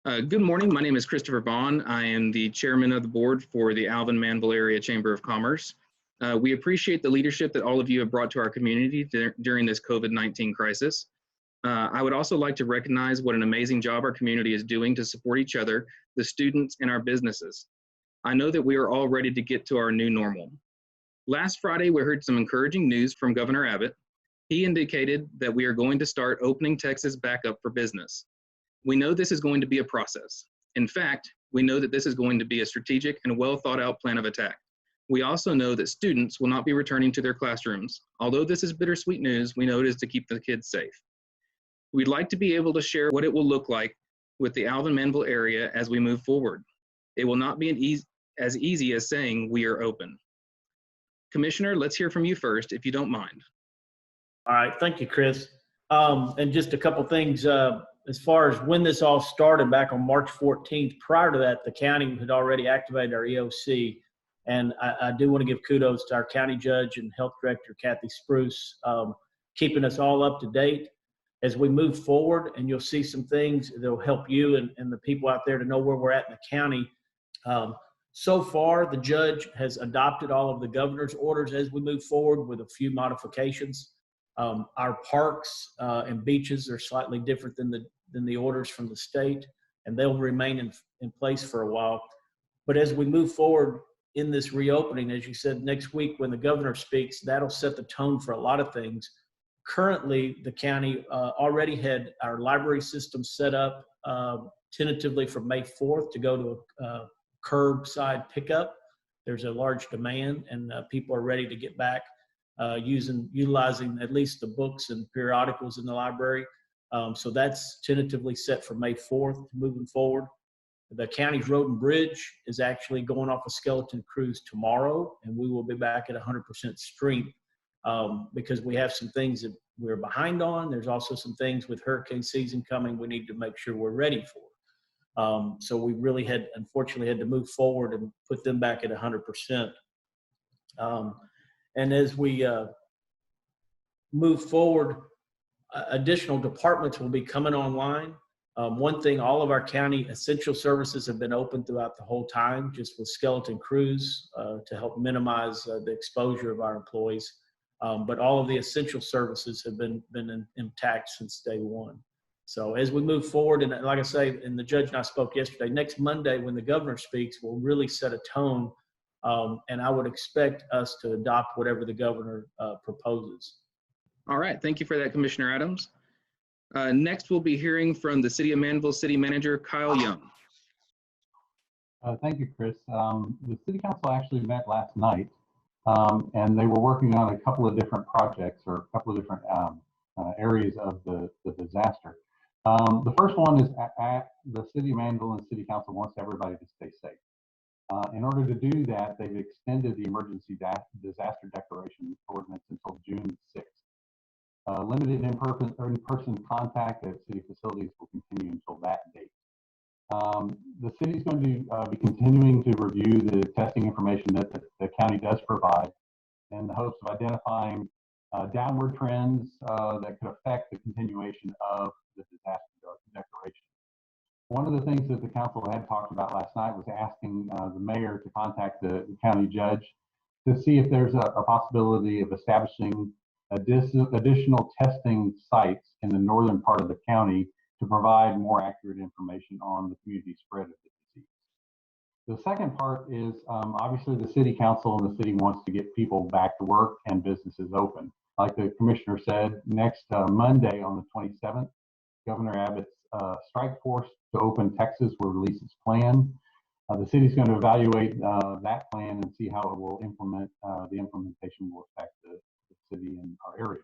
Good morning. My name is Christopher Vaughn. I am the chairman of the board for the Alvin Manvel Area Chamber of Commerce. We appreciate the leadership that all of you have brought to our community during this COVID-19 crisis. I would also like to recognize what an amazing job our community is doing to support each other, the students, and our businesses. I know that we are all ready to get to our new normal. Last Friday, we heard some encouraging news from Governor Abbott. He indicated that we are going to start opening Texas back up for business. We know this is going to be a process. In fact, we know that this is going to be a strategic and well thought out plan of attack. We also know that students will not be returning to their classrooms. Although this is bittersweet news, we know it is to keep the kids safe. We'd like to be able to share what it will look like with the Alvin Manvel area as we move forward. It will not be as easy as saying we are open. Commissioner, let's hear from you first, if you don't mind. All right, thank you, Chris. And just a couple things. As far as when this all started back on March 14th, prior to that, the county had already activated our EOC. And I do want to give kudos to our county judge and health director, Kathy Spruce, keeping us all up to date as we move forward. And you'll see some things that will help you and the people out there to know where we're at in the county. So far, the judge has adopted all of the governor's orders as we move forward with a few modifications. Our parks and beaches are slightly different than the orders from the state, and they'll remain in place for a while. But as we move forward in this reopening, as you said, next week when the governor speaks, that'll set the tone for a lot of things. Currently, the county already had our library system set up tentatively for May 4th to go to a curbside pickup. There's a large demand, and people are ready to get back. Utilizing at least the books and periodicals in the library. So that's tentatively set for May 4th moving forward. The county's road and bridge is actually going off a skeleton crews tomorrow, and we will be back at 100% strength because we have some things that we're behind on. There's also some things with hurricane season coming we need to make sure we're ready for. So we really unfortunately had to move forward and put them back at 100%. And as we move forward, additional departments will be coming online. One thing, all of our county essential services have been open throughout the whole time, just with skeleton crews to help minimize the exposure of our employees. But all of the essential services have been intact since day one. So as we move forward, and like I say, and the judge and I spoke yesterday, next Monday when the governor speaks, we'll really set a tone. And I would expect us to adopt whatever the governor proposes. All right, thank you for that, Commissioner Adams. Next, we'll be hearing from the City of Manvel City Manager, Kyle Young. Thank you, Chris. The City Council actually met last night, and they were working on a couple of different projects or a couple of different areas of the disaster. The first one is at the City of Manvel, and City Council wants everybody to stay safe. In order to do that, they've extended the emergency disaster declaration ordinance until June 6th. Limited in-person contact at city facilities will continue until that date. The city is going to be continuing to review the testing information that the county does provide in the hopes of identifying downward trends that could affect the continuation of the disaster declaration. One of the things that the council had talked about last night was asking the mayor to contact the county judge to see if there's a possibility of establishing additional testing sites in the northern part of the county to provide more accurate information on the community spread of the disease. The second part is obviously the city council and the city wants to get people back to work and businesses open. Like the commissioner said, next Monday on the 27th, Governor Abbott's strike force to open Texas will release its plan. The city is going to evaluate that plan and see how it will implement. The implementation will affect the city and our area.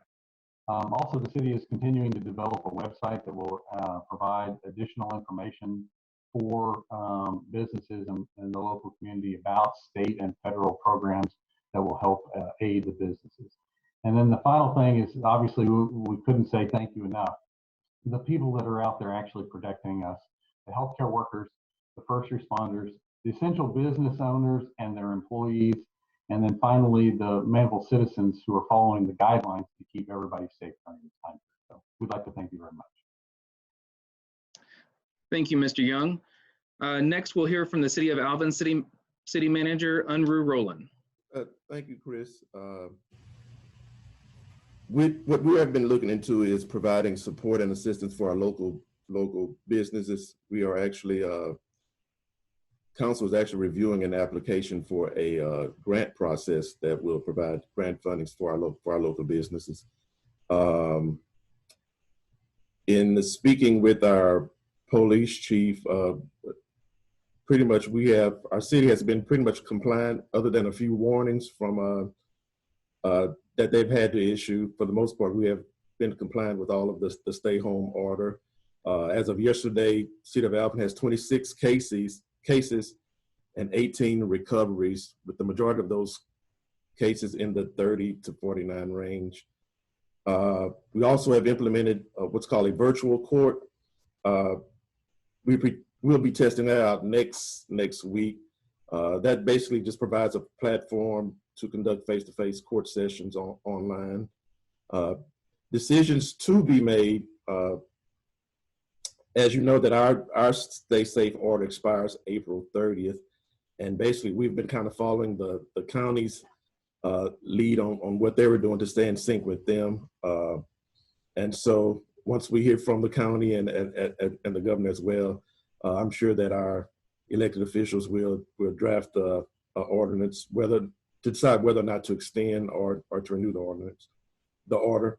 Also, the city is continuing to develop a website that will provide additional information for businesses in the local community about state and federal programs that will help aid the businesses. And then the final thing is obviously we couldn't say thank you enough. The people that are out there actually protecting us, the healthcare workers, the first responders, the essential business owners and their employees, and then finally the Manvel citizens who are following the guidelines to keep everybody safe during this time. So we'd like to thank you very much. Thank you, Mr. Young. Next, we'll hear from the City of Alvin City Manager, Unruh Rowland. Thank you, Chris. What we have been looking into is providing support and assistance for our local businesses. We are actually, council is actually reviewing an application for a grant process that will provide grant fundings for our local businesses. In speaking with our police chief, pretty much our city has been pretty much compliant, other than a few warnings from that they've had to issue. For the most part, we have been compliant with all of the stay home order. As of yesterday, City of Alvin has 26 cases and 18 recoveries, with the majority of those cases in the 30 to 49 range. We also have implemented what's called a virtual court. We'll be testing that out next week. That basically just provides a platform to conduct face-to-face court sessions online. Decisions to be made, as you know, that our Stay Safe order expires April 30th. And basically we've been kind of following the county's lead on what they were doing to stay in sync with them. And so once we hear from the county and the governor as well, I'm sure that our elected officials will draft a ordinance to decide whether or not to extend or to renew the order.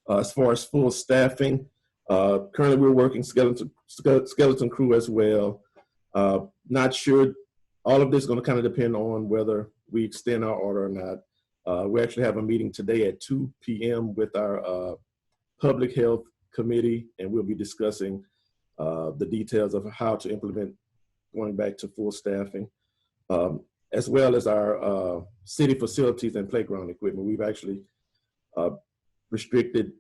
As far as full staffing, currently we're working skeleton crew as well. Not sure, all of this is going to kind of depend on whether we extend our order or not. We actually have a meeting today at 2 p.m. with our public health committee, and we'll be discussing the details of how to implement going back to full staffing, as well as our city facilities and playground equipment. We've actually restricted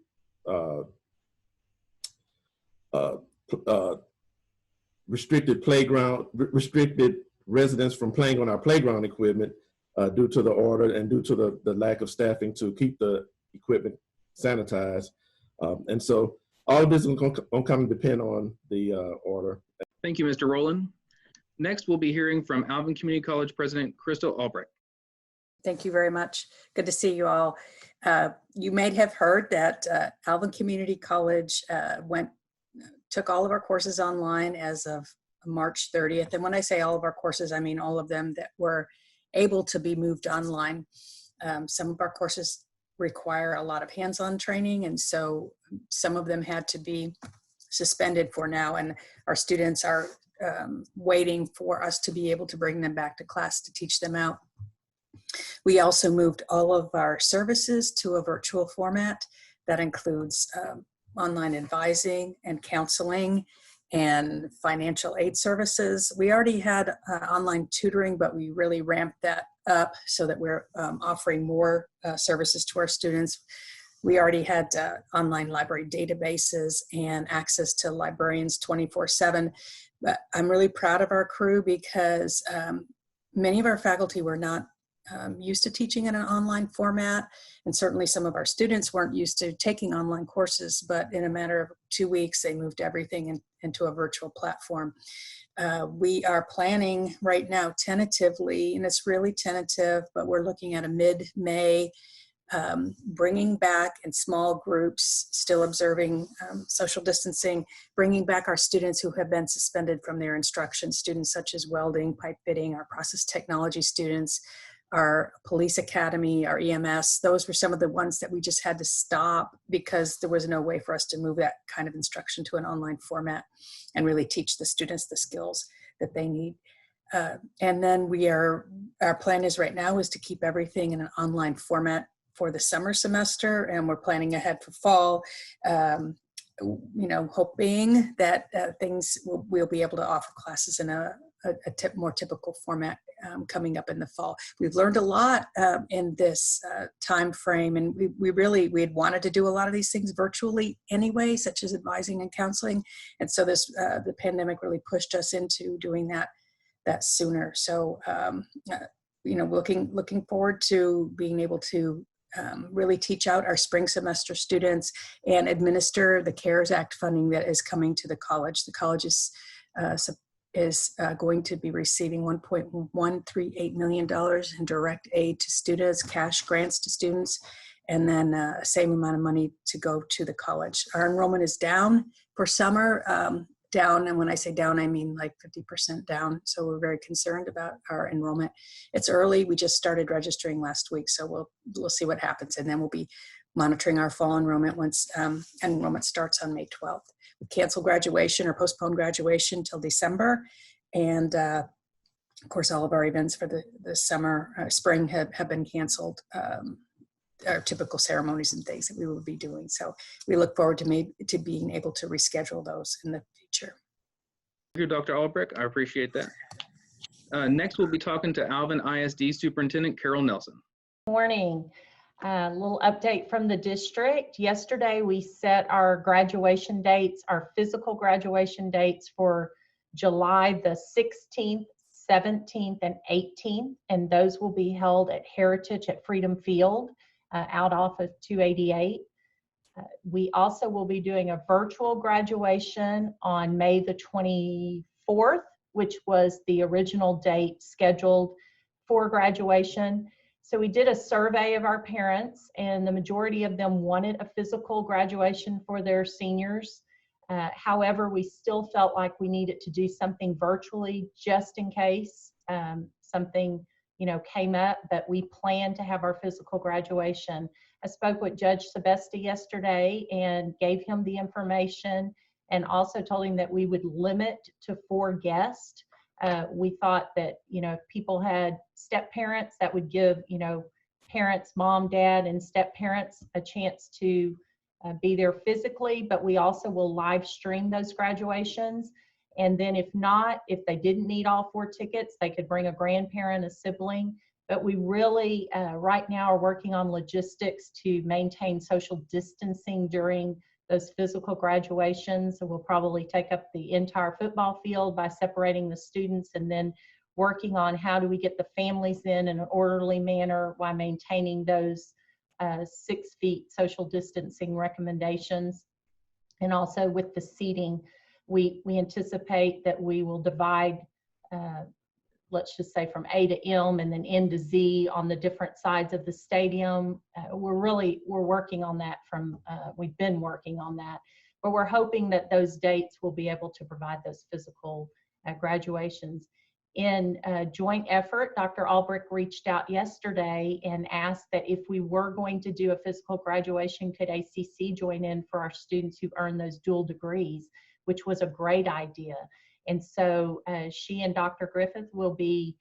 residents from playing on our playground equipment due to the order and due to the lack of staffing to keep the equipment sanitized. And so all of this is going to come and depend on the order. Thank you, Mr. Rowland. Next, we'll be hearing from Alvin Community College President Crystal Albrecht. Thank you very much. Good to see you all. You may have heard that Alvin Community College took all of our courses online as of March 30th. And when I say all of our courses, I mean all of them that were able to be moved online. Some of our courses require a lot of hands-on training, and so some of them had to be suspended for now, and our students are waiting for us to be able to bring them back to class to teach them out. We also moved all of our services to a virtual format that includes online advising and counseling and financial aid services. We already had online tutoring, but we really ramped that up so that we're offering more services to our students. We already had online library databases and access to librarians 24/7. But I'm really proud of our crew because many of our faculty were not used to teaching in an online format, and certainly some of our students weren't used to taking online courses, but in a matter of 2 weeks, they moved everything into a virtual platform. We are planning right now tentatively, and it's really tentative, but we're looking at a mid-May bringing back in small groups, still observing social distancing, bringing back our students who have been suspended from their instruction, students such as welding, pipe fitting, our process technology students, our police academy, our EMS. Those were some of the ones that we just had to stop because there was no way for us to move that kind of instruction to an online format and really teach the students the skills that they need. And then our plan is right now is to keep everything in an online format for the summer semester, and we're planning ahead for fall, hoping that we'll be able to offer classes in a more typical format coming up in the fall. We've learned a lot in this time frame, and we had wanted to do a lot of these things virtually anyway, such as advising and counseling, and so the pandemic really pushed us into doing that sooner. So looking forward to being able to really teach out our spring semester students and administer the CARES Act funding that is coming to the college. The college is is going to be receiving $1.138 million in direct aid to students, cash grants to students, and then same amount of money to go to the college. Our enrollment is down for summer, down, and when I say down, I mean like 50% down. So we're very concerned about our enrollment. It's early. We just started registering last week, so we'll see what happens, and then we'll be monitoring our fall enrollment once enrollment starts on May 12th. We cancel graduation or postpone graduation till December, and of course, all of our events for the summer, spring have been canceled. Our typical ceremonies and things that we will be doing. So we look forward to being able to reschedule those in the future. Thank you, Dr. Albrecht. I appreciate that. Next, we'll be talking to Alvin ISD Superintendent Carol Nelson. Morning. A little update from the district. Yesterday, we set our graduation dates, our physical graduation dates for July the 16th, 17th, and 18th, and those will be held at Heritage at Freedom Field, out off of 288. We also will be doing a virtual graduation on May the 24th, which was the original date scheduled for graduation. So we did a survey of our parents, and the majority of them wanted a physical graduation for their seniors. However, we still felt like we needed to do something virtually just in case something came up, but we plan to have our physical graduation. I spoke with Judge Sebesta yesterday and gave him the information, and also told him that we would limit to 4 guests. We thought that, if people had step parents, that would give, parents, mom, dad, and step parents a chance to be there physically, but we also will live stream those graduations. And then if they didn't need all 4 tickets, they could bring a grandparent, a sibling. But we really, right now, are working on logistics to maintain social distancing during those physical graduations. So we'll probably take up the entire football field by separating the students, and then working on how do we get the families in an orderly manner while maintaining those 6 feet social distancing recommendations. And also with the seating, we anticipate that we will divide, let's just say from A to M and then N to Z on the different sides of the stadium. We're working on that we've been working on that, but we're hoping that those dates will be able to provide those physical graduations. In a joint effort, Dr. Albrecht reached out yesterday and asked that if we were going to do a physical graduation, could ACC join in for our students who earn those dual degrees, which was a great idea. And so she and Dr. Griffith will be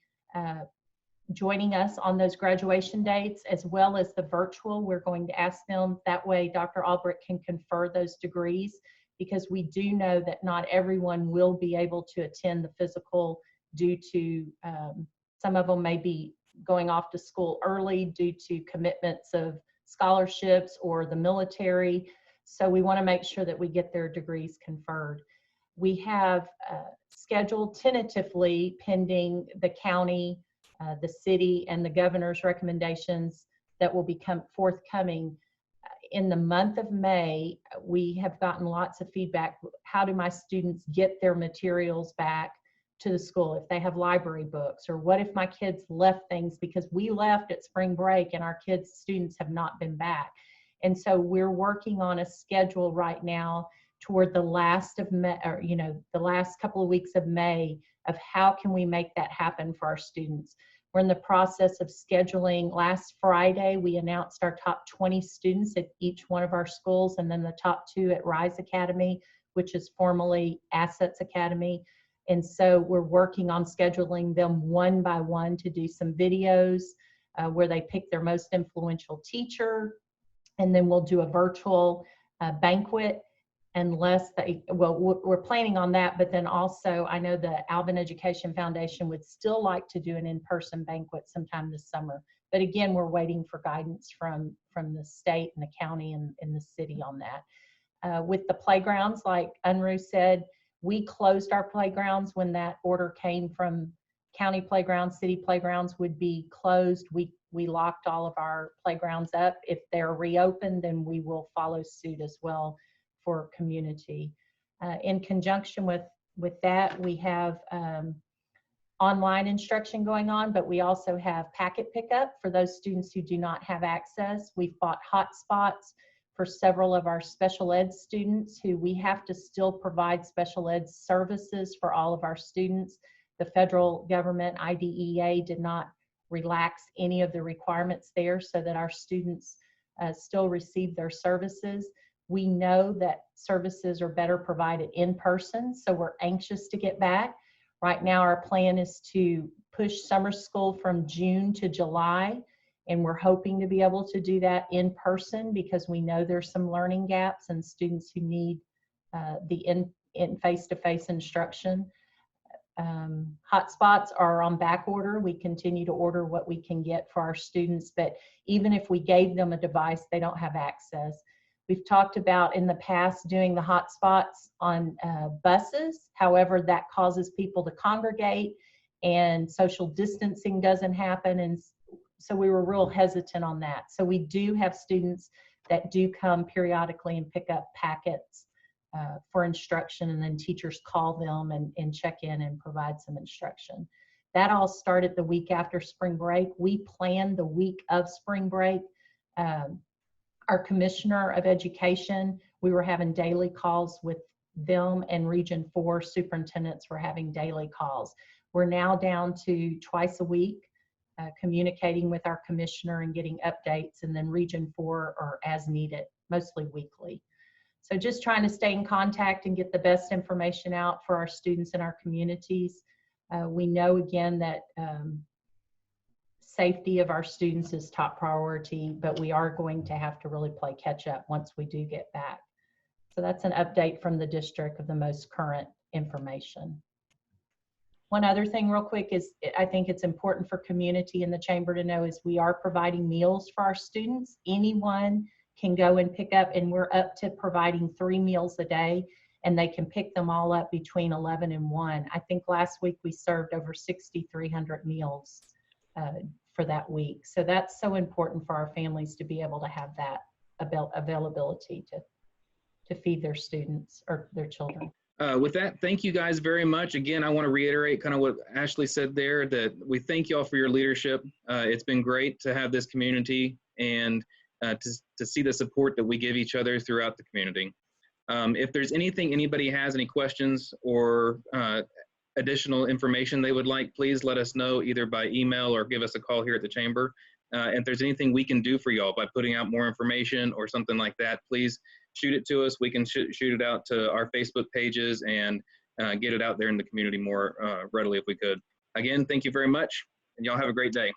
joining us on those graduation dates, as well as the virtual. We're going to ask them, that way Dr. Albrecht can confer those degrees, because we do know that not everyone will be able to attend the physical due to, some of them may be going off to school early due to commitments of scholarships or the military. So we want to make sure that we get their degrees conferred. We have scheduled tentatively, pending the county, the city, and the governor's recommendations that will become forthcoming. In the month of May, we have gotten lots of feedback. How do my students get their materials back to the school if they have library books? Or what if my kids left things because we left at spring break and our students have not been back? And so we're working on a schedule right now toward the last of May, or the last couple of weeks of May, of how can we make that happen for our students. We're in the process of scheduling. Last Friday, we announced our top 20 students at each one of our schools, and then the top 2 at Rise Academy, which is formerly Assets Academy. And so we're working on scheduling them one by one to do some videos where they pick their most influential teacher, and then we'll do a virtual banquet. Unless we're planning on that, but then also I know the Alvin Education Foundation would still like to do an in-person banquet sometime this summer. But again, we're waiting for guidance from the state and the county and the city on that. With the playgrounds, like Unruh said, we closed our playgrounds when that order came from county playgrounds. City playgrounds would be closed. We locked all of our playgrounds up. If they're reopened, then we will follow suit as well for community. In conjunction with with that, we have online instruction going on, but we also have packet pickup for those students who do not have access. We've bought hotspots for several of our special ed students who we have to still provide special ed services for all of our students. The federal government, IDEA, did not relax any of the requirements there so that our students still receive their services. We know that services are better provided in person, so we're anxious to get back. Right now, our plan is to push summer school from June to July, and we're hoping to be able to do that in person because we know there's some learning gaps and students who need the in face-to-face instruction. Hotspots are on back order. We continue to order what we can get for our students, but even if we gave them a device, they don't have access. We've talked about in the past doing the hotspots on buses. However, that causes people to congregate and social distancing doesn't happen. And so we were real hesitant on that. So we do have students that do come periodically and pick up packets for instruction, and then teachers call them and check in and provide some instruction. That all started the week after spring break. We planned the week of spring break. Our commissioner of education, we were having daily calls with them, and Region 4 superintendents were having daily calls. We're now down to twice a week, communicating with our commissioner and getting updates, and then Region 4 are as needed, mostly weekly. So just trying to stay in contact and get the best information out for our students in our communities. We know again that safety of our students is top priority, but we are going to have to really play catch up once we do get back. So that's an update from the district of the most current information. One other thing real quick is I think it's important for community and the chamber to know is we are providing meals for our students. Anyone can go and pick up, and we're up to providing 3 meals a day, and they can pick them all up between 11 and 1. I think last week we served over 6,300 meals for that week. So that's so important for our families to be able to have that availability to feed their students or their children. With that, thank you guys very much. Again, I want to reiterate kind of what Ashley said there, that we thank you all for your leadership. It's been great to have this community and to see the support that we give each other throughout the community. If there's anything anybody has, any questions or additional information they would like, please let us know either by email or give us a call here at the chamber. If there's anything we can do for y'all by putting out more information or something like that, please shoot it to us. We can shoot it out to our Facebook pages and get it out there in the community more readily if we could. Again, thank you very much, and y'all have a great day.